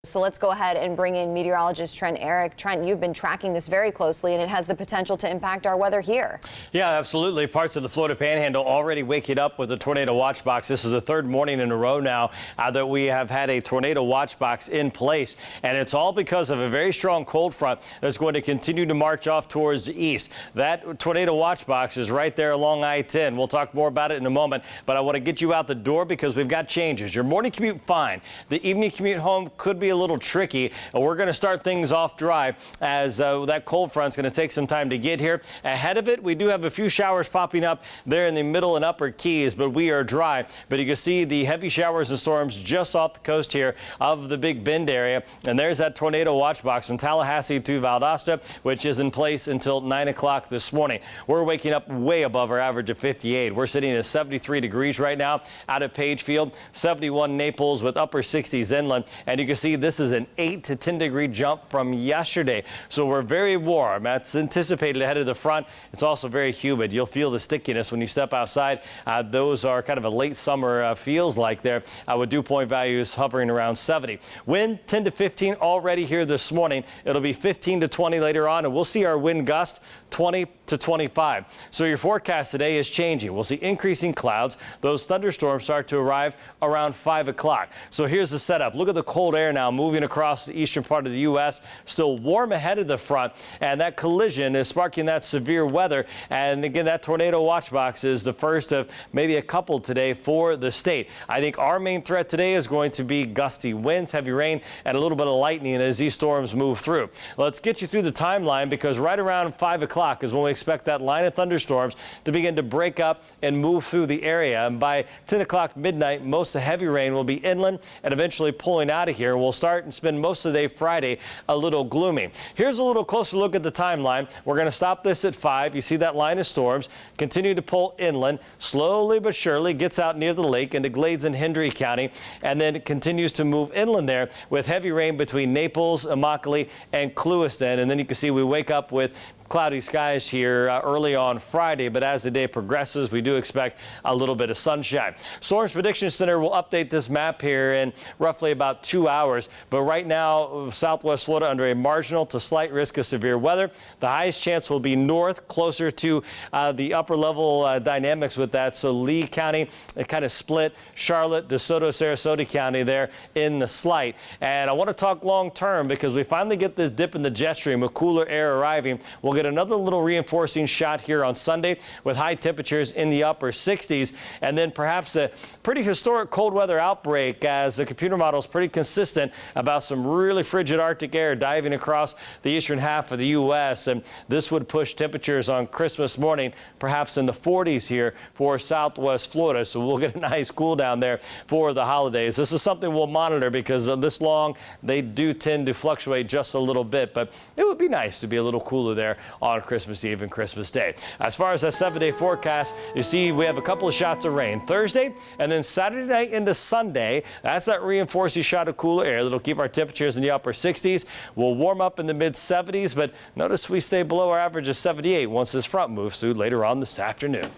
So let's go ahead and bring in meteorologist Trent Eric. Trent, you've been tracking this very closely, and it has the potential to impact our weather here. Yeah, absolutely. Parts of the Florida Panhandle already waking up with a tornado watch box. This is the third morning in a row now that we have had a tornado watch box in place, and it's all because of a very strong cold front that's going to continue to march off towards the east. That tornado watch box is right there along I-10. We'll talk more about it in a moment, but I want to get you out the door because we've got changes. Your morning commute, fine. The evening commute home could be a little tricky. We're going to start things off dry as that cold front's going to take some time to get here. Ahead of it, we do have a few showers popping up there in the middle and upper Keys, but we are dry. But you can see the heavy showers and storms just off the coast here of the Big Bend area. And there's that tornado watch box from Tallahassee to Valdosta, which is in place until 9 o'clock this morning. We're waking up way above our average of 58. We're sitting at 73 degrees right now out at Pagefield, 71 Naples with upper 60s inland. And you can see this is an 8 to 10 degree jump from yesterday. So we're very warm. That's anticipated ahead of the front. It's also very humid. You'll feel the stickiness when you step outside. Those are kind of a late summer feels like there with dew point values hovering around 70. Wind 10 to 15 already here this morning. It'll be 15 to 20 later on, and we'll see our wind gust 20 to 25. So your forecast today is changing. We'll see increasing clouds. Those thunderstorms start to arrive around 5 o'clock. So here's the setup. Look at the cold air now moving across the eastern part of the U.S. Still warm ahead of the front, and that collision is sparking that severe weather. And again, that tornado watch box is the first of maybe a couple today for the state. I think our main threat today is going to be gusty winds, heavy rain, and a little bit of lightning as these storms move through. Let's get you through the timeline because right around 5 o'clock is when we expect that line of thunderstorms to begin to break up and move through the area. And by 10 o'clock midnight, most of the heavy rain will be inland and eventually pulling out of here. We'll start and spend most of the day Friday a little gloomy. Here's a little closer look at the timeline. We're going to stop this at 5. You see that line of storms continue to pull inland, slowly but surely gets out near the lake into Glades and Hendry County, and then it continues to move inland there with heavy rain between Naples, Immokalee, and Clewiston. And then you can see we wake up with cloudy skies here early on Friday, but as the day progresses, we do expect a little bit of sunshine. Storms Prediction Center will update this map here in roughly about 2 hours, but right now, southwest Florida under a marginal to slight risk of severe weather. The highest chance will be north, closer to the upper level dynamics with that. So Lee County, it kind of split, Charlotte, DeSoto, Sarasota County there in the slight. And I want to talk long term because we finally get this dip in the jet stream with cooler air arriving. We'll get another little reinforcing shot here on Sunday with high temperatures in the upper 60s, and then perhaps a pretty historic cold weather outbreak as the computer model is pretty consistent about some really frigid Arctic air diving across the eastern half of the U.S. And this would push temperatures on Christmas morning perhaps in the 40s here for southwest Florida. So we'll get a nice cool down there for the holidays. This is something we'll monitor because this long they do tend to fluctuate just a little bit, but it would be nice to be a little cooler there on Christmas Eve and Christmas Day. As far as that 7-day forecast, you see we have a couple of shots of rain Thursday, and then Saturday night into Sunday. That's that reinforcing shot of cooler air that'll keep our temperatures in the upper 60s. We'll warm up in the mid 70s, but notice we stay below our average of 78 once this front moves through later on this afternoon.